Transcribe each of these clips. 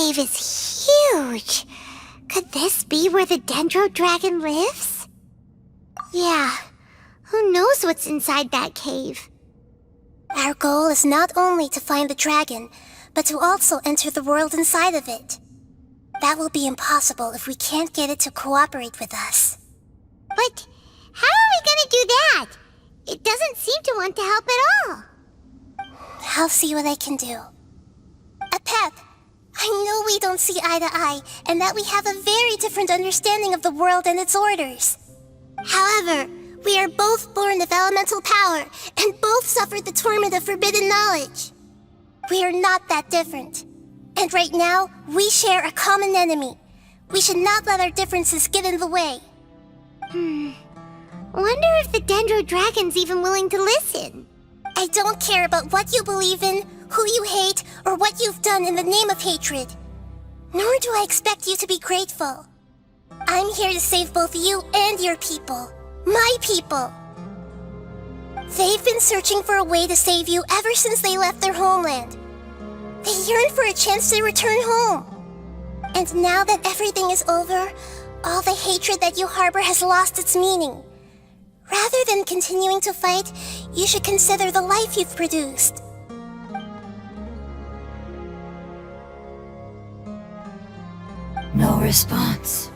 cave is huge. Could this be where the dendro dragon lives? Yeah, who knows what's inside that cave? Our goal is not only to find the dragon, but to also enter the world inside of it. That will be impossible if we can't get it to cooperate with us. But how are we gonna do that? It doesn't seem to want to help at all. I'll see what I can do. Apep, I know we don't see eye to eye, and that we have a very different understanding of the world and its orders. However, we are both born of elemental power, and both suffered the torment of forbidden knowledge. We are not that different. And right now, we share a common enemy. We should not let our differences get in the way. Wonder if the dendro dragon's even willing to listen. I don't care about what you believe in, who you hate, or what you've done in the name of hatred. Nor do I expect you to be grateful. I'm here to save both you and your people. My people. They've been searching for a way to save you ever since they left their homeland. They yearn for a chance to return home. And now that everything is over, all the hatred that you harbor has lost its meaning. Rather than continuing to fight, you should consider the life you've produced. No response.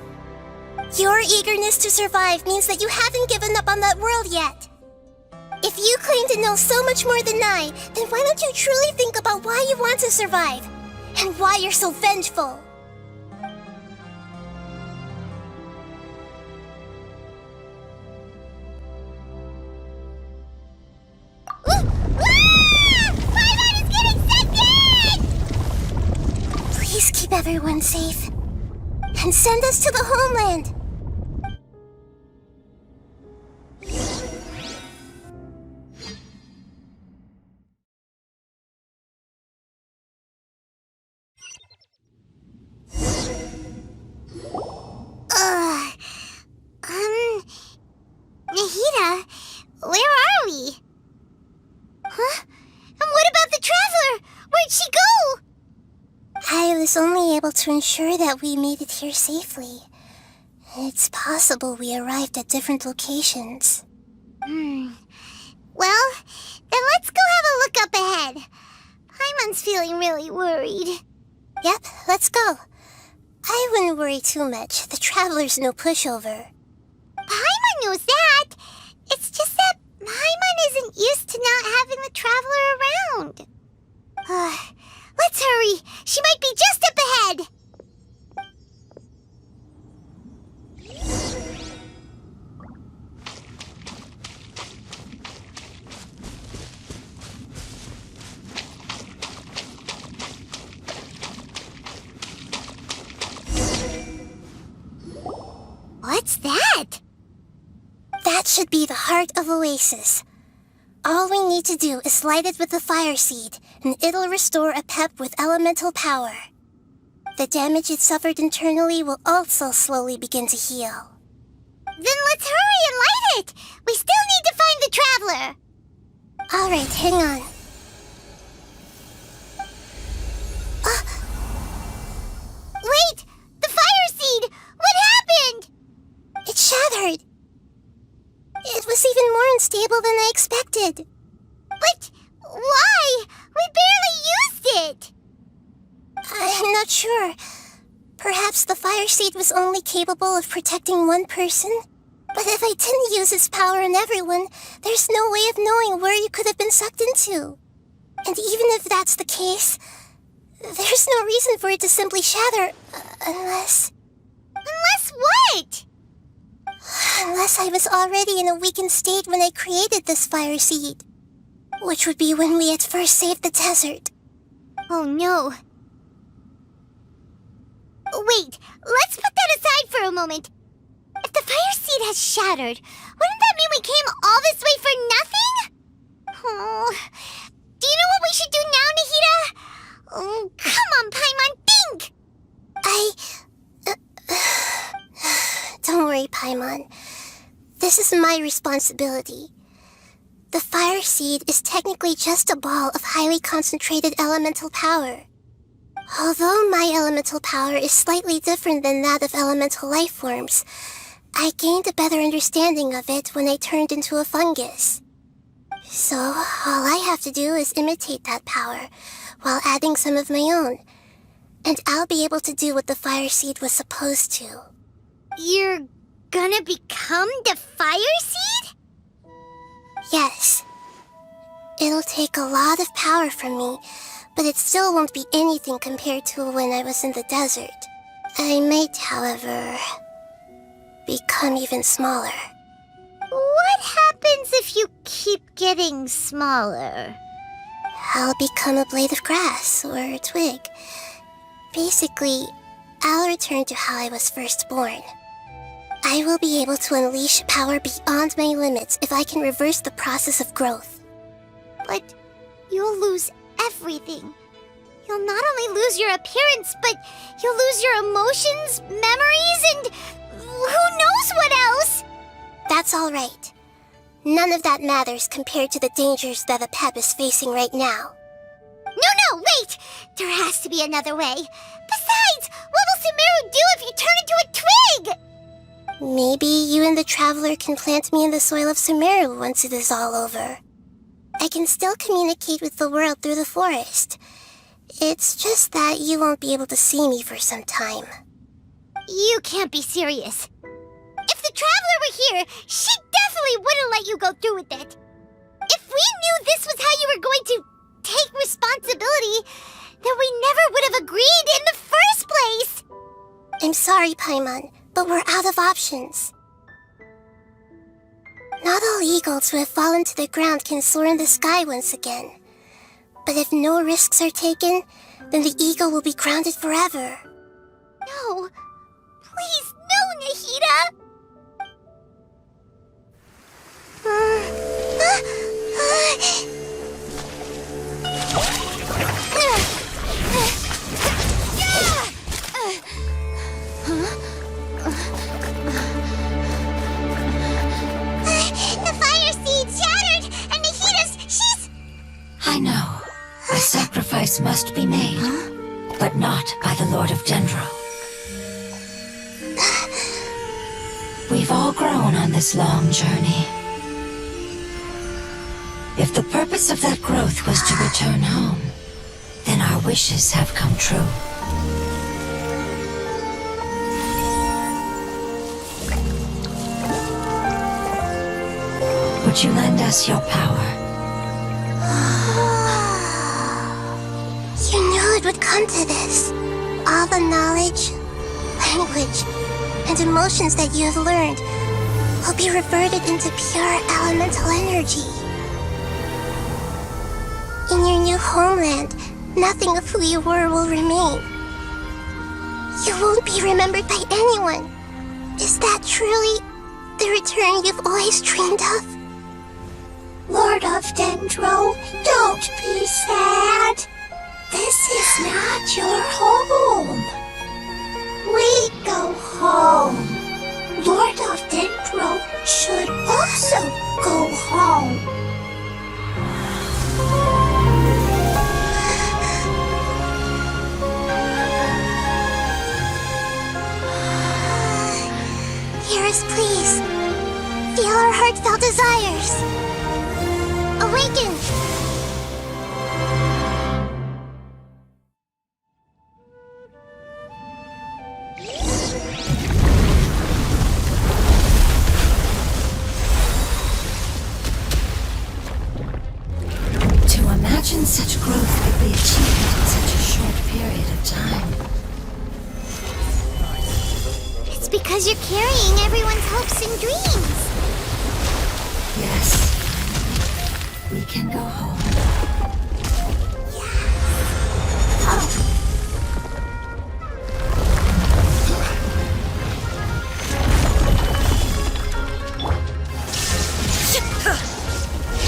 Your eagerness to survive means that you haven't given up on that world yet. If you claim to know so much more than I, then why don't you truly think about why you want to survive? And why you're so vengeful? Paimon is getting sucked in! Please keep everyone safe. And send us to the homeland. Nahida, where are we? Huh? And what about the traveler? Where'd she go? I was only able to ensure that we made it here safely. It's possible we arrived at different locations. Well, then let's go have a look up ahead. Paimon's feeling really worried. Yep, let's go. I wouldn't worry too much. The traveler's no pushover. Paimon knows that. It's just that Paimon isn't used to not having the traveler around. Let's hurry. She might be just up ahead. What's that? That should be the heart of Oasis. All we need to do is light it with the fire seed, and it'll restore Apep with elemental power. The damage it suffered internally will also slowly begin to heal. Then let's hurry and light it! We still need to find the traveler! Alright, hang on. Wait! The fire seed! What happened? It shattered. It was even more unstable than I expected. But why? We barely used it! I'm not sure. Perhaps the fire seed was only capable of protecting one person? But if I didn't use its power on everyone, there's no way of knowing where you could have been sucked into. And even if that's the case, there's no reason for it to simply shatter, unless... Unless what? Unless I was already in a weakened state when I created this fire seed. Which would be when we at first saved the desert. Oh no. Wait, let's put that aside for a moment. If the fire seed has shattered, wouldn't that mean we came all this way for nothing? Oh, do you know what we should do now, Nahida? Oh, come on, Paimon, think! Don't worry, Paimon. This is my responsibility. The fire seed is technically just a ball of highly concentrated elemental power. Although my elemental power is slightly different than that of elemental life forms, I gained a better understanding of it when I turned into a fungus. So, all I have to do is imitate that power, while adding some of my own. And I'll be able to do what the fire seed was supposed to. You're gonna become the fire seed? Yes. It'll take a lot of power from me, but it still won't be anything compared to when I was in the desert. I might, however, become even smaller. What happens if you keep getting smaller? I'll become a blade of grass or a twig. Basically, I'll return to how I was first born. I will be able to unleash power beyond my limits if I can reverse the process of growth. But you'll lose everything. You'll not only lose your appearance, but you'll lose your emotions, memories, and who knows what else? That's all right. None of that matters compared to the dangers that Apep is facing right now. No, wait! There has to be another way. Besides, what will Sumeru do if you turn into a twig? Maybe you and the Traveler can plant me in the soil of Sumeru once it is all over. I can still communicate with the world through the forest. It's just that you won't be able to see me for some time. You can't be serious. If the Traveler were here, she definitely wouldn't let you go through with it. If we knew this was how you were going to take responsibility, then we never would have agreed in the first place. I'm sorry, Paimon, but we're out of options. Not all eagles who have fallen to the ground can soar in the sky once again. But if no risks are taken, then the eagle will be grounded forever. No. Please, no, Nahida! The fire seed shattered, and she's... I know. A sacrifice must be made, but not by the Lord of Dendro. We've all grown on this long journey. If the purpose of that growth was to return home, then our wishes have come true. Would you lend us your power? You knew it would come to this. All the knowledge, language, and emotions that you have learned will be reverted into pure elemental energy. In your new homeland, nothing of who you were will remain. You won't be remembered by anyone. Is that truly the return you've always dreamed of? Lord of Dendro, don't be sad. This is not your home. We go home. Lord of Dendro should also go home. Hear us, please. Feel our heartfelt desires. Awaken! To imagine such growth could be achieved in such a short period of time. It's because you're carrying everyone's hopes and dreams. Yes. We can go home.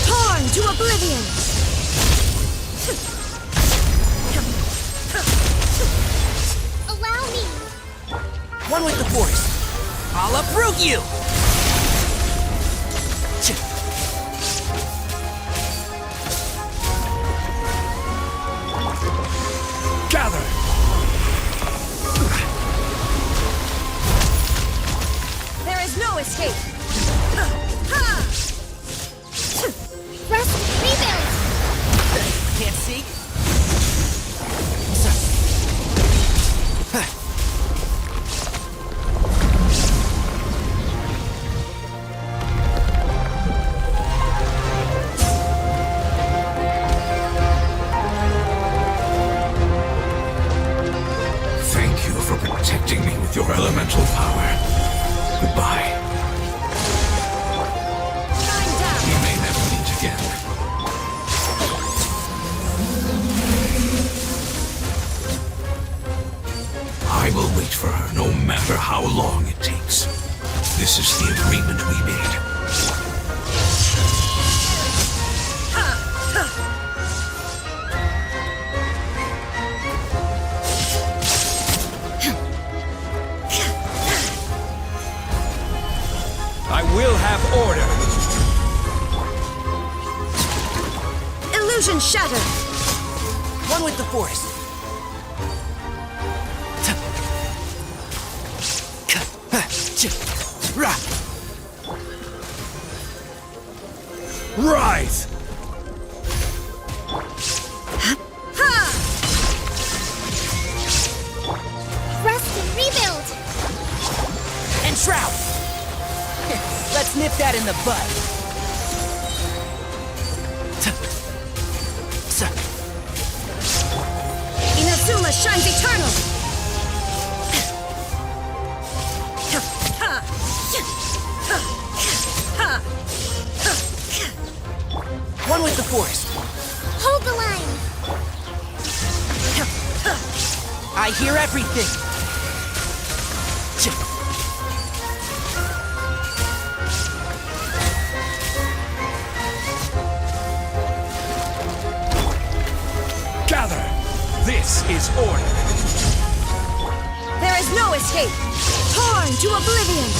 Torn to oblivion! Allow me! One with the force. I'll uproot you! Gather! order! Illusion shattered! One with the forest. Rise! Rest and rebuild! And shroud! Let's nip that in the bud. Inazuma shines eternal! One with the forest. Hold the line! I hear everything. Gather! This is order. There is no escape! Torn to oblivion!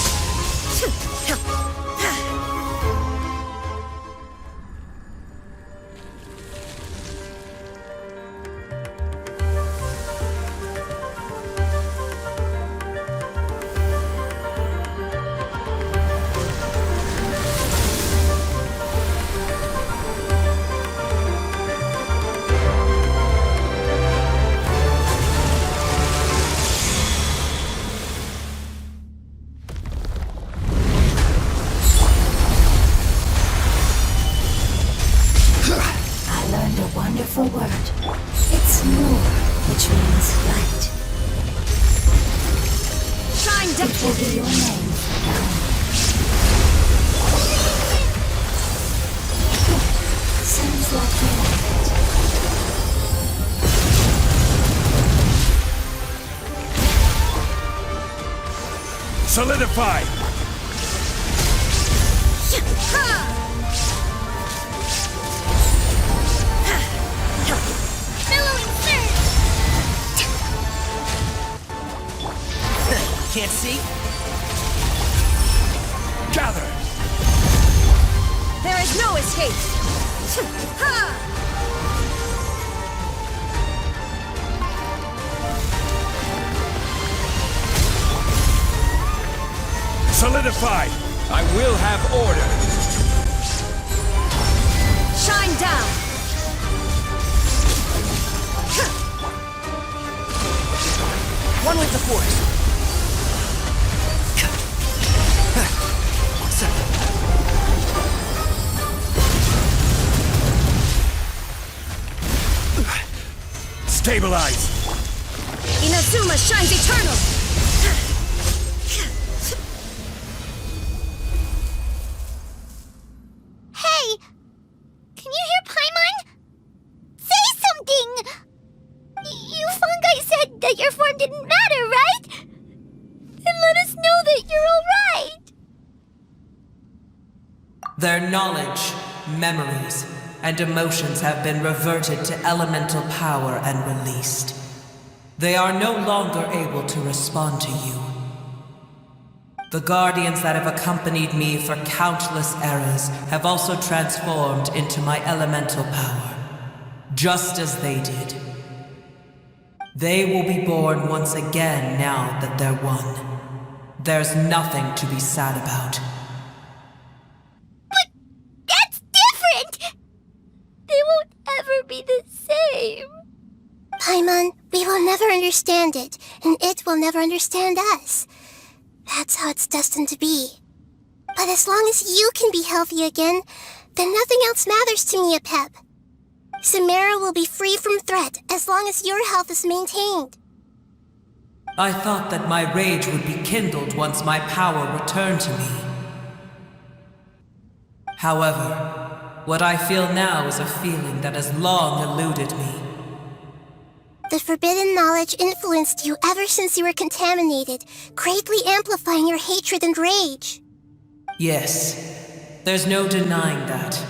Wonderful word. It's Nur, which means light. Shine It down! will be your name now. Sounds like you like it. Solidify! Can't see? Gather! There is no escape! Solidify! I will have order! Shine down! One with the force! Stabilize! Inazuma shines eternal! Hey! Can you hear Paimon? Say something! You fungi said that your form didn't matter, right? Then let us know that you're alright! Their knowledge, memories, and emotions have been reverted to elemental power and released. They are no longer able to respond to you. The guardians that have accompanied me for countless eras have also transformed into my elemental power, just as they did. They will be born once again now that they're one. There's nothing to be sad about. But that's different! They won't ever be the same. Paimon, we will never understand it, and it will never understand us. That's how it's destined to be. But as long as you can be healthy again, then nothing else matters to me, Apep. Samara will be free from threat as long as your health is maintained. I thought that my rage would be kindled once my power returned to me. However, what I feel now is a feeling that has long eluded me. The forbidden knowledge influenced you ever since you were contaminated, greatly amplifying your hatred and rage. Yes, there's no denying that.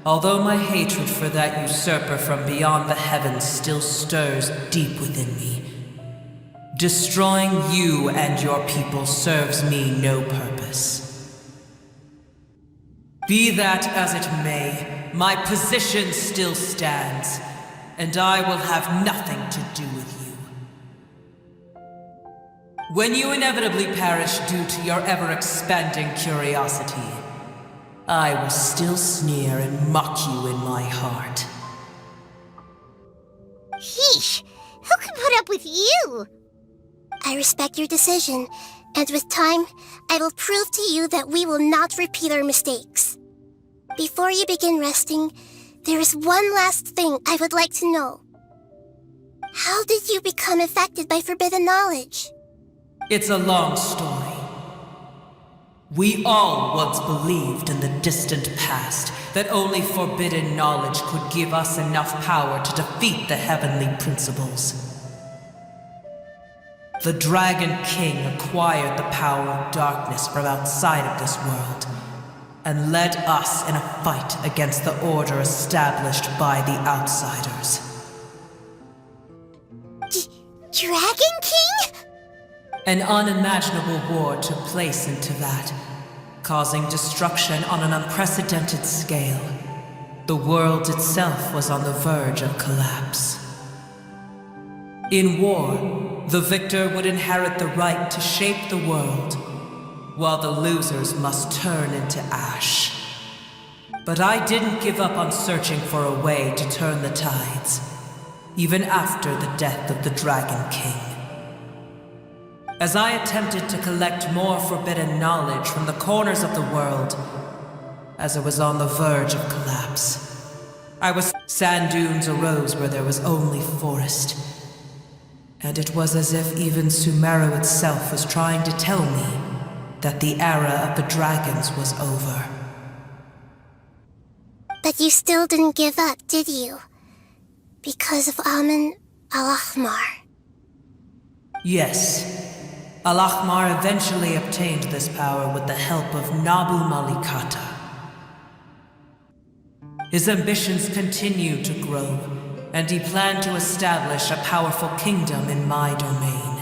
Although my hatred for that usurper from beyond the heavens still stirs deep within me. Destroying you and your people serves me no purpose. Be that as it may, my position still stands, and I will have nothing to do with you. When you inevitably perish due to your ever-expanding curiosity, I will still sneer and mock you in my heart. Yeesh, who can put up with you? I respect your decision, and with time, I will prove to you that we will not repeat our mistakes. Before you begin resting, there is one last thing I would like to know. How did you become affected by forbidden knowledge? It's a long story. We all once believed in the distant past that only forbidden knowledge could give us enough power to defeat the heavenly principles. The Dragon King acquired the power of darkness from outside of this world, and led us in a fight against the order established by the outsiders. Dragon King? An unimaginable war took place into that, causing destruction on an unprecedented scale. The world itself was on the verge of collapse. In war, the victor would inherit the right to shape the world, while the losers must turn into ash. But I didn't give up on searching for a way to turn the tides, even after the death of the Dragon King. As I attempted to collect more forbidden knowledge from the corners of the world, as it was on the verge of collapse, sand dunes arose where there was only forest. And it was as if even Sumeru itself was trying to tell me that the era of the dragons was over. But you still didn't give up, did you? Because of Amun Al-Ahmar. Yes. Al-Ahmar eventually obtained this power with the help of Nabu Malikata. His ambitions continued to grow, and he planned to establish a powerful kingdom in my domain.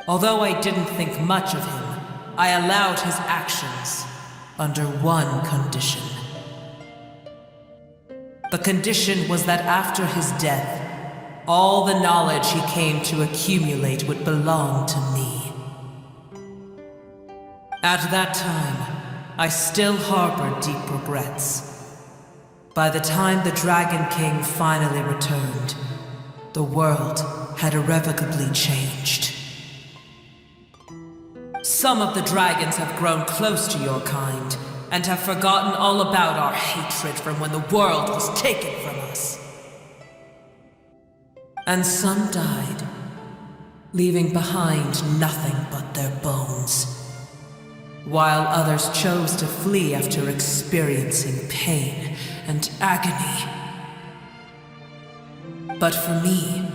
Although I didn't think much of him, I allowed his actions under one condition. The condition was that after his death, all the knowledge he came to accumulate would belong to me. At that time, I still harbored deep regrets. By the time the Dragon King finally returned, the world had irrevocably changed. Some of the dragons have grown close to your kind, and have forgotten all about our hatred from when the world was taken from us. And some died, leaving behind nothing but their bones, while others chose to flee after experiencing pain and agony. But for me,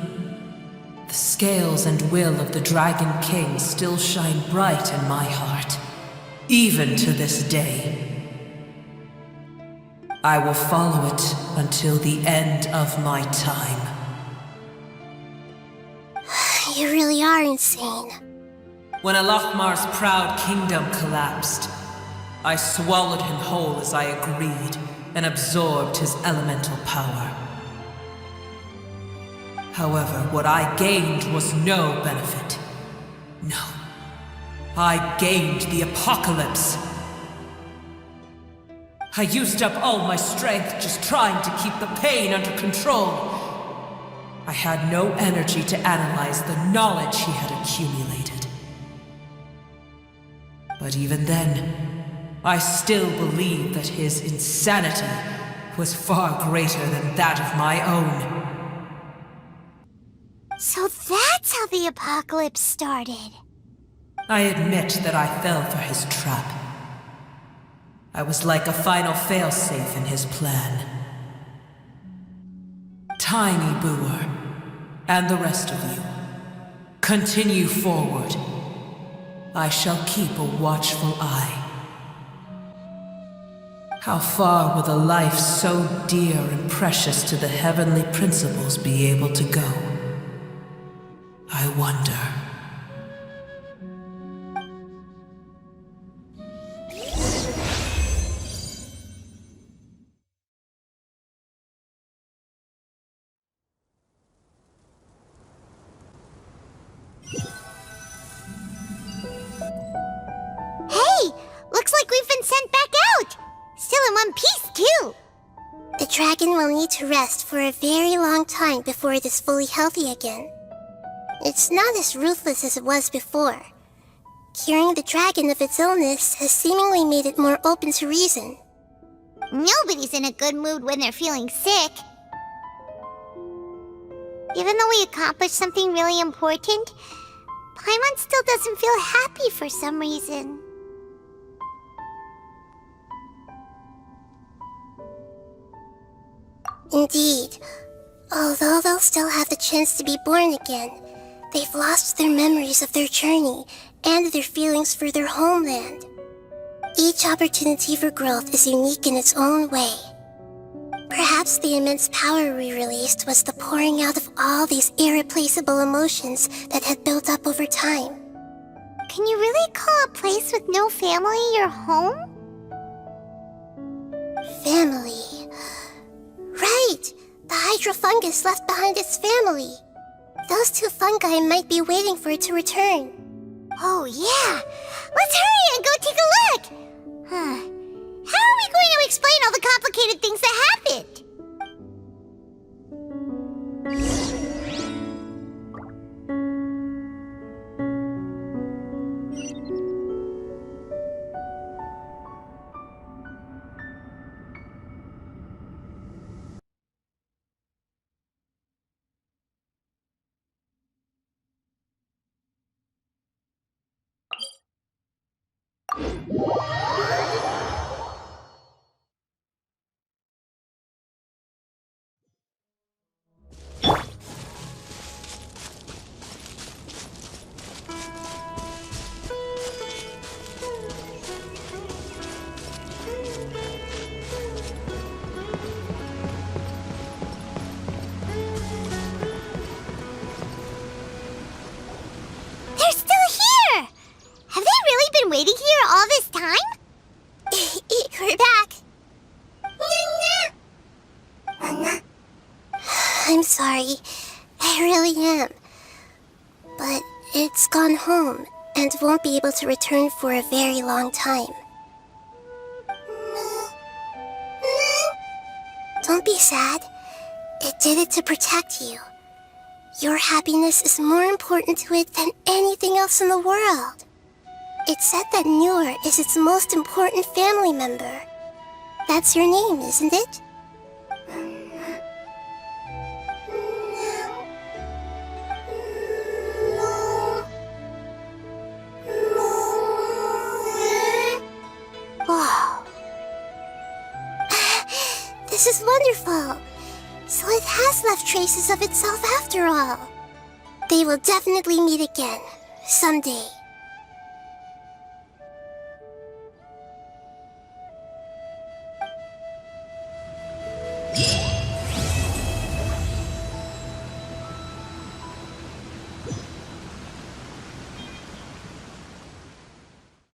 the scales and will of the Dragon King still shine bright in my heart, even to this day. I will follow it until the end of my time. You really are insane. When Al-Ahmar's proud kingdom collapsed, I swallowed him whole as I agreed and absorbed his elemental power. However, what I gained was no benefit. No. I gained the apocalypse. I used up all my strength just trying to keep the pain under control. I had no energy to analyze the knowledge he had accumulated. But even then, I still believed that his insanity was far greater than that of my own. So that's how the apocalypse started. I admit that I fell for his trap. I was like a final failsafe in his plan. Tiny Boer, and the rest of you, continue forward. I shall keep a watchful eye. How far will a life so dear and precious to the heavenly principles be able to go? I wonder. been sent back out. Still in one piece, too. The dragon will need to rest for a very long time before it is fully healthy again. It's not as ruthless as it was before. Curing the dragon of its illness has seemingly made it more open to reason. Nobody's in a good mood when they're feeling sick. Even though we accomplished something really important, Paimon still doesn't feel happy for some reason. Indeed. Although they'll still have the chance to be born again, they've lost their memories of their journey and their feelings for their homeland. Each opportunity for growth is unique in its own way. Perhaps the immense power we released was the pouring out of all these irreplaceable emotions that had built up over time. Can you really call a place with no family your home? Family. Right! The hydro fungus left behind its family. Those two fungi might be waiting for it to return. Oh yeah! Let's hurry and go take a look! How are we going to explain all the complicated things that happened? Waiting here all this time? We're back. I'm sorry. I really am. But it's gone home and won't be able to return for a very long time. Don't be sad. It did it to protect you. Your happiness is more important to it than anything else in the world. It's said that Noor is its most important family member. That's your name, isn't it? Wow. This is wonderful. So it has left traces of itself after all. They will definitely meet again, someday.